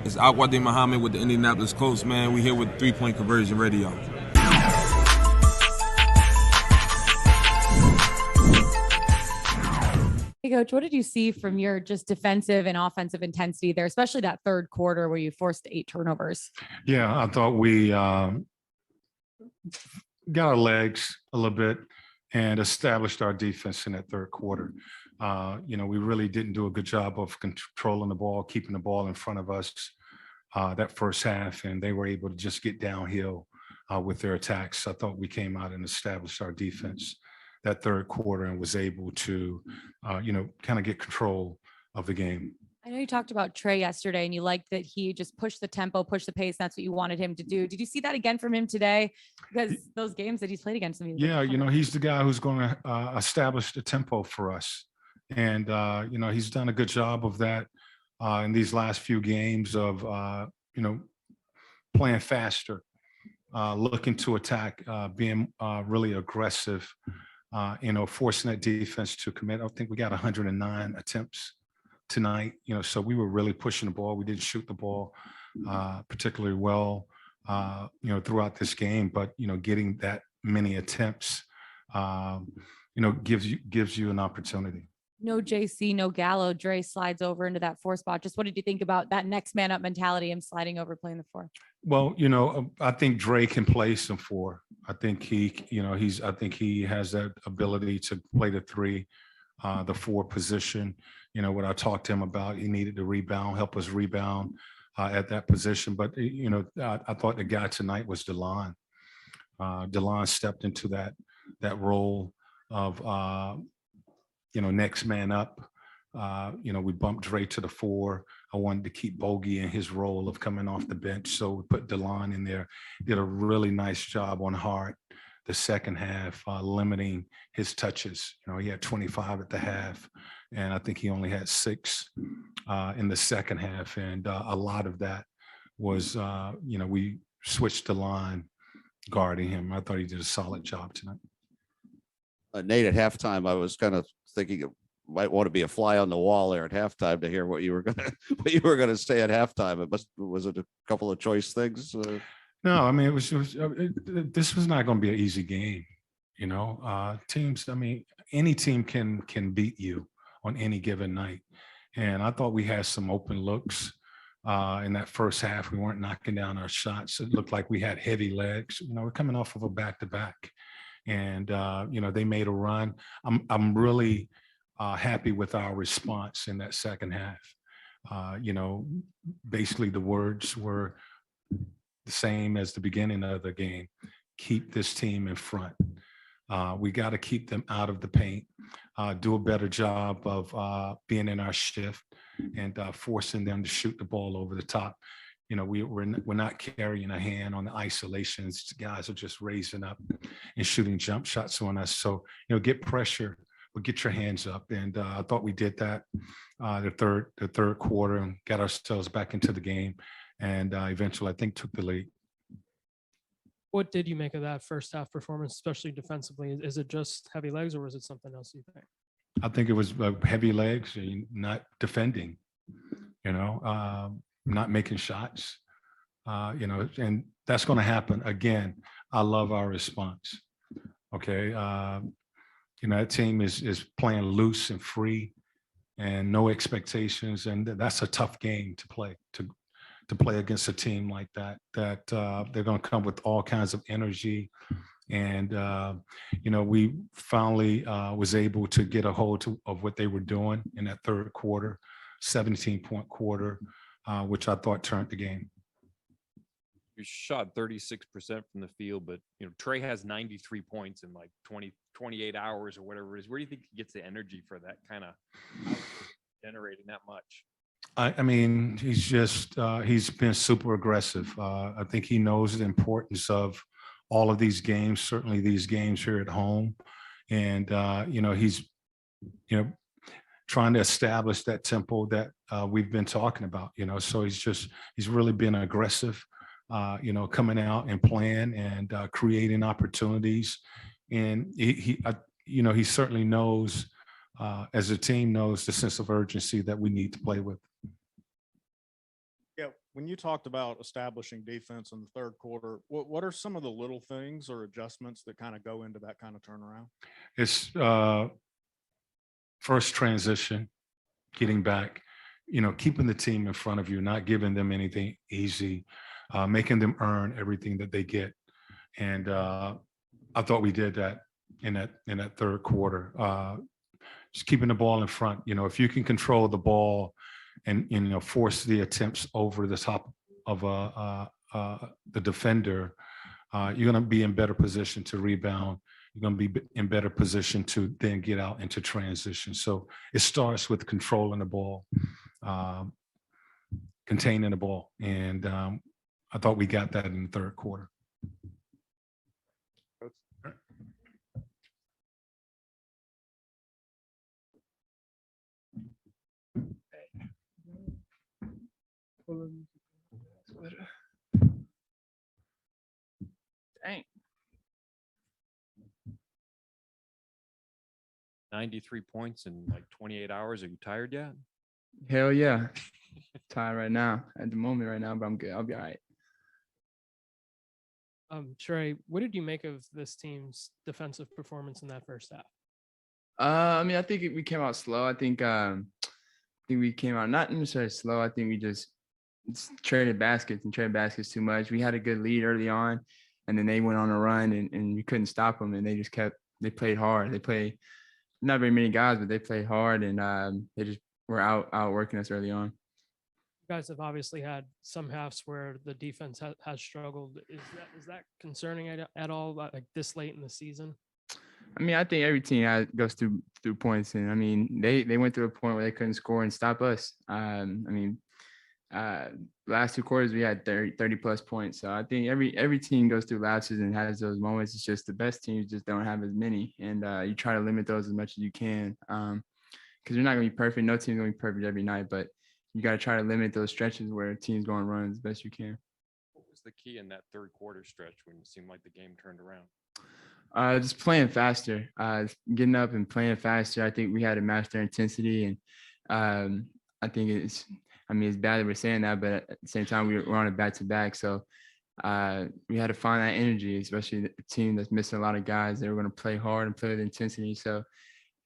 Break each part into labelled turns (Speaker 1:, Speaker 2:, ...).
Speaker 1: It's Akwade Muhammad with the Indianapolis Colts, man. We here with 3-point conversion radio.
Speaker 2: Hey, Coach, what did you see from your just defensive and offensive intensity there, especially that third quarter where you forced 8 turnovers?
Speaker 3: Yeah, I thought we got our legs a little bit and established our defense in that third quarter. We really didn't do a good job of controlling the ball, keeping the ball in front of us that first half, and they were able to just get downhill with their attacks. I thought we came out and established our defense that third quarter and was able to, kind of get control of the game.
Speaker 2: I know you talked about Trey yesterday and you liked that he just pushed the tempo, pushed the pace. That's what you wanted him to do. Did you see that again from him today? Because those games that he's played against him.
Speaker 3: Yeah, he's the guy who's going to establish the tempo for us. And, he's done a good job of that in these last few games of, playing faster, looking to attack, being really aggressive, forcing that defense to commit. I think we got 109 attempts tonight, so we were really pushing the ball. We didn't shoot the ball particularly well, throughout this game, but, getting that many attempts, gives you an opportunity.
Speaker 2: No JC, no Gallo. Dre slides over into that 4 spot. Just what did you think about that next man up mentality, him sliding over, playing the 4?
Speaker 3: Well, I think Dre can play some 4. I think I think he has that ability to play the 3, the 4 position. What I talked to him about, he needed to rebound, help us rebound at that position. But, I thought the guy tonight was DeLon. DeLon stepped into that role of, next man up. We bumped Dre to the 4. I wanted to keep Bogey in his role of coming off the bench. So we put DeLon in there, did a really nice job on Hart the second half, limiting his touches. He had 25 at the half, and I think he only had 6 in the second half. And a lot of that was, we switched the line guarding him. I thought he did a solid job tonight.
Speaker 4: Nate, at halftime, I was kind of thinking it might want to be a fly on the wall there at halftime to hear what you were gonna say at halftime. Was it a couple of choice things?
Speaker 3: No, I mean this was not going to be an easy game. Teams. I mean, any team can beat you on any given night, and I thought we had some open looks in that first half. We weren't knocking down our shots. It looked like we had heavy legs. We're coming off of a back-to-back. And they made a run. I'm really happy with our response in that second half. Basically the words were the same as the beginning of the game. Keep this team in front. We got to keep them out of the paint. Do a better job of being in our shift and forcing them to shoot the ball over the top. We're not carrying a hand on the isolations. The guys are just raising up and shooting jump shots on us. So, get pressure, but get your hands up. And I thought we did that the third quarter and got ourselves back into the game. And eventually, I think, took the lead.
Speaker 5: What did you make of that first half performance, especially defensively? Is it just heavy legs or was it something else you think?
Speaker 3: I think it was heavy legs, not defending, not making shots, and that's going to happen again. I love our response. Okay. That team is playing loose and free and no expectations. And that's a tough game to play, to play against a team like that they're going to come with all kinds of energy. And, we finally was able to get a hold of what they were doing in that third quarter, 17-point quarter, which I thought turned the game.
Speaker 6: You shot 36% from the field, but Trey has 93 points in like 28 hours or whatever it is. Where do you think he gets the energy for that kind of generating that much?
Speaker 3: I mean, he's been super aggressive. I think he knows the importance of all of these games, certainly these games here at home. And, he's, trying to establish that tempo that we've been talking about, so he's really been aggressive, coming out and playing and creating opportunities. And he certainly knows, as a team knows the sense of urgency that we need to play with.
Speaker 7: Yeah, when you talked about establishing defense in the third quarter, what are some of the little things or adjustments that kind of go into that kind of turnaround?
Speaker 3: It's first transition, getting back, keeping the team in front of you, not giving them anything easy, making them earn everything that they get. And I thought we did that in that third quarter. Just keeping the ball in front. If you can control the ball and force the attempts over the top of the defender, you're going to be in better position to rebound. You're going to be in better position to then get out into transition. So it starts with controlling the ball, containing the ball. And I thought we got that in the third quarter.
Speaker 8: Dang.
Speaker 6: 93 points in like 28 hours. Are you tired yet?
Speaker 8: Hell yeah. Tired right now at the moment right now, but I'm good. I'll be all right.
Speaker 5: Trey, what did you make of this team's defensive performance in that first half?
Speaker 8: I think we came out slow. I think we came out not necessarily slow. I think we just traded baskets too much. We had a good lead early on, and then they went on a run, and we couldn't stop them. And they played hard. They played not very many guys, but they played hard, and they just were outworking us early on.
Speaker 5: You guys have obviously had some halves where the defense has struggled. Is that concerning at all, like this late in the season?
Speaker 8: I think every team goes through points, and they went through a point where they couldn't score and stop us. Last two quarters we had 30 plus points. So I think every team goes through lapses and has those moments. It's just the best teams just don't have as many, and you try to limit those as much as you can, because you're not gonna be perfect. No team's gonna be perfect every night, but you got to try to limit those stretches where teams go on runs as best you can.
Speaker 6: What was the key in that third quarter stretch when it seemed like the game turned around?
Speaker 8: Just playing faster, getting up and playing faster. I think we had to match their intensity, and I think it's bad that we're saying that, but at the same time, we're on a back-to-back. So we had to find that energy, especially a team that's missing a lot of guys. They were going to play hard and play with intensity. So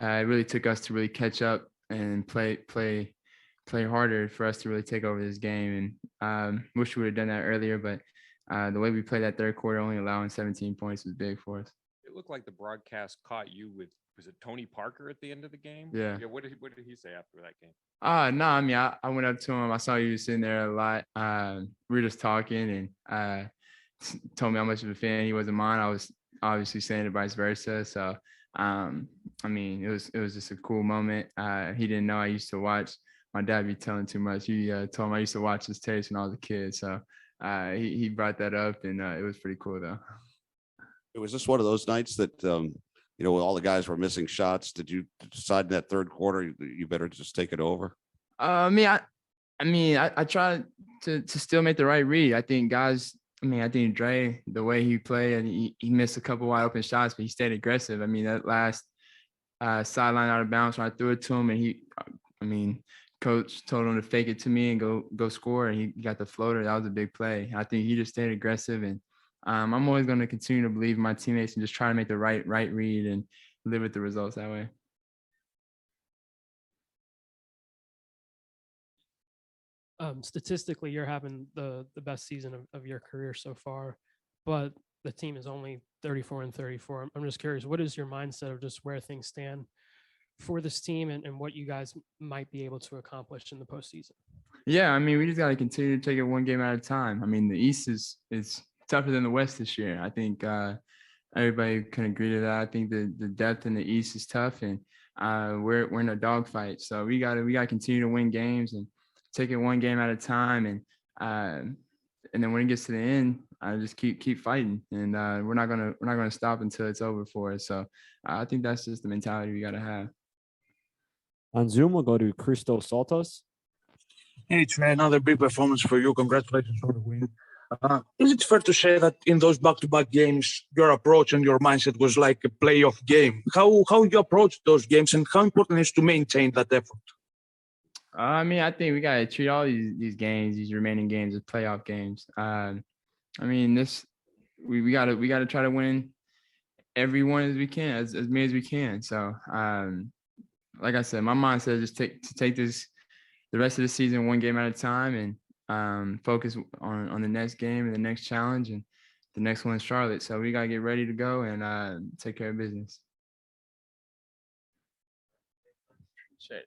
Speaker 8: it really took us to really catch up and play harder for us to really take over this game. And wish we would have done that earlier, but the way we played that third quarter, only allowing 17 points was big for us.
Speaker 6: It looked like the broadcast caught you with, was it Tony Parker at the end of the game?
Speaker 8: Yeah.
Speaker 6: What did he say after that game?
Speaker 8: No, I went up to him. I saw you sitting there a lot. We were just talking, and told me how much of a fan he was of mine. I was obviously saying it vice versa. So, it was just a cool moment. He didn't know I used to watch. My dad be telling too much. He told him I used to watch his tapes when I was a kid. So he brought that up, and it was pretty cool though.
Speaker 4: It was just one of those nights that, when all the guys were missing shots. Did you decide in that third quarter you better just take it over?
Speaker 8: I tried to still make the right read. I think guys. I think Dre, the way he played, and he missed a couple wide open shots, but he stayed aggressive. That last sideline out of bounds when I threw it to him, and coach told him to fake it to me and go score, and he got the floater. That was a big play. I think he just stayed aggressive, and I'm always going to continue to believe in my teammates and just try to make the right read and live with the results that way.
Speaker 5: Statistically, you're having the best season of your career so far, but the team is only 34-34. I'm just curious, what is your mindset of just where things stand for this team and what you guys might be able to accomplish in the postseason?
Speaker 8: Yeah, we just got to continue to take it one game at a time. The East is tougher than the West this year. I think everybody can agree to that. I think the depth in the East is tough, and we're in a dogfight. So we gotta continue to win games and take it one game at a time. And then when it gets to the end, I just keep fighting, and we're not gonna stop until it's over for us. So I think that's just the mentality we gotta have.
Speaker 9: On Zoom, we'll go to Christos Saltos.
Speaker 10: Hey, Trey, another big performance for you. Congratulations on the win. Is it fair to say that in those back-to-back games, your approach and your mindset was like a playoff game? How you approach those games, and how important is to maintain that effort?
Speaker 8: I mean, I think we gotta treat all these games, these remaining games, as playoff games. I mean, we gotta try to win every one as we can, as many as we can. So, like I said, my mindset is just take this the rest of the season one game at a time, and focus on the next game and the next challenge, and the next one is Charlotte. So we gotta get ready to go and take care of business. Shit.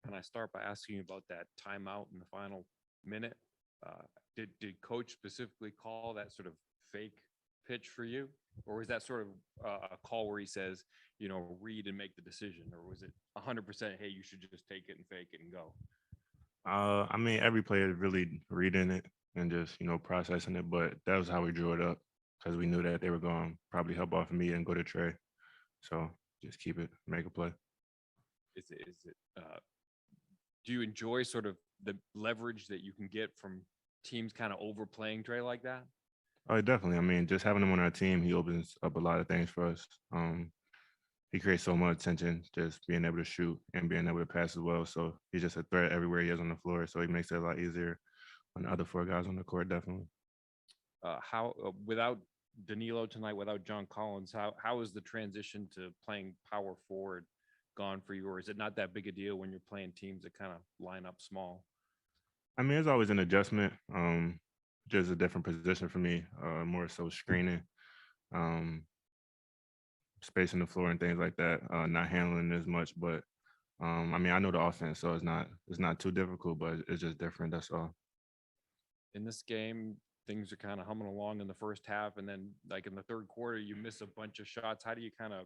Speaker 6: Can I start by asking you about that timeout in the final minute? Did coach specifically call that sort of fake pitch for you? Or was that sort of a call where he says, read and make the decision? Or was it 100%, hey, you should just take it and fake it and go?
Speaker 11: I mean, every player is really reading it and just, processing it, but that was how we drew it up because we knew that they were going to probably help off of me and go to Trey. So just keep it, make a play.
Speaker 6: Do you enjoy sort of the leverage that you can get from teams kind of overplaying Trey like that?
Speaker 11: Oh, definitely. I mean, just having him on our team, he opens up a lot of things for us. He creates so much attention, just being able to shoot and being able to pass as well. So he's just a threat everywhere he is on the floor. So he makes it a lot easier on the other four guys on the court, definitely.
Speaker 6: Without Danilo tonight, without John Collins, how is the transition to playing power forward gone for you? Or is it not that big a deal when you're playing teams that kind of line up small?
Speaker 11: I mean, it's always an adjustment. Just a different position for me, more so screening, spacing the floor and things like that, not handling as much. But I mean, I know the offense, so it's not too difficult, but it's just different. That's all.
Speaker 6: In this game, things are kind of humming along in the first half, and then like in the third quarter, you miss a bunch of shots. How do you kind of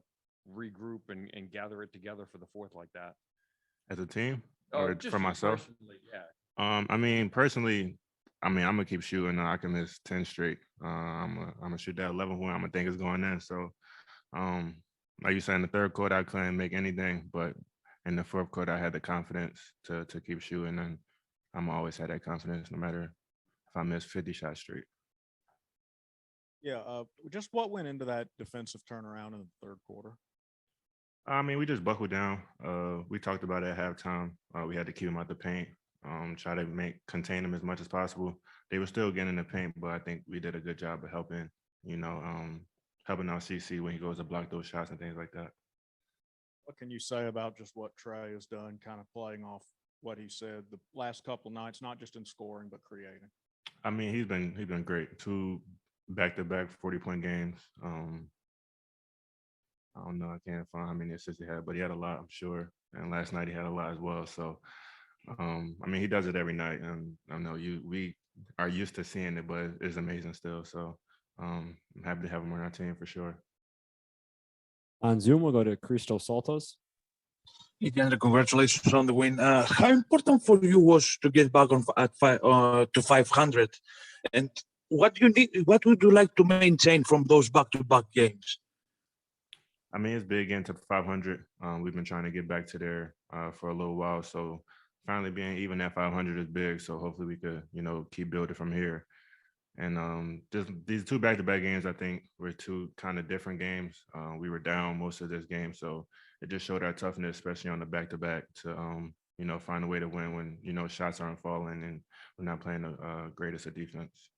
Speaker 6: regroup and gather it together for the fourth like that?
Speaker 11: As a team,
Speaker 6: Oh,
Speaker 11: or
Speaker 6: just
Speaker 11: for
Speaker 6: you
Speaker 11: myself?
Speaker 6: personally, yeah.
Speaker 11: I mean, personally, I'm gonna keep shooting. I can miss 10 straight. I'm gonna shoot that 11 one. I'm gonna think it's going in. So, like you said, in the third quarter, I couldn't make anything, but in the fourth quarter, I had the confidence to keep shooting, and I'm always had that confidence, no matter if I miss 50 shots straight.
Speaker 7: Yeah, just what went into that defensive turnaround in the third quarter?
Speaker 11: I mean, we just buckled down. We talked about it at halftime. We had to keep them out the paint, try to contain them as much as possible. They were still getting in the paint, but I think we did a good job of helping, helping out CC when he goes to block those shots and things like that.
Speaker 7: What can you say about just what Trey has done, kind of playing off what he said the last couple of nights, not just in scoring, but creating?
Speaker 11: I mean, he's been great. 2 back-to-back 40-point games. I don't know. I can't find how many assists he had, but he had a lot, I'm sure. And last night he had a lot as well. So, I mean, he does it every night, and I know we are used to seeing it, but it's amazing still. So, I'm happy to have him on our team for sure.
Speaker 9: On Zoom, we'll go to Crystal Saltos.
Speaker 10: Again, congratulations on the win. How important for you was to get back to 500, and what would you like to maintain from those back-to-back games?
Speaker 11: I mean, it's big into 500. We've been trying to get back to there for a little while. So finally being even at 500 is big. So hopefully we could, keep building from here. And just these 2 back-to-back games, I think, were 2 kind of different games. We were down most of this game. So it just showed our toughness, especially on the back-to-back, to find a way to win when, shots aren't falling and we're not playing the greatest of defense.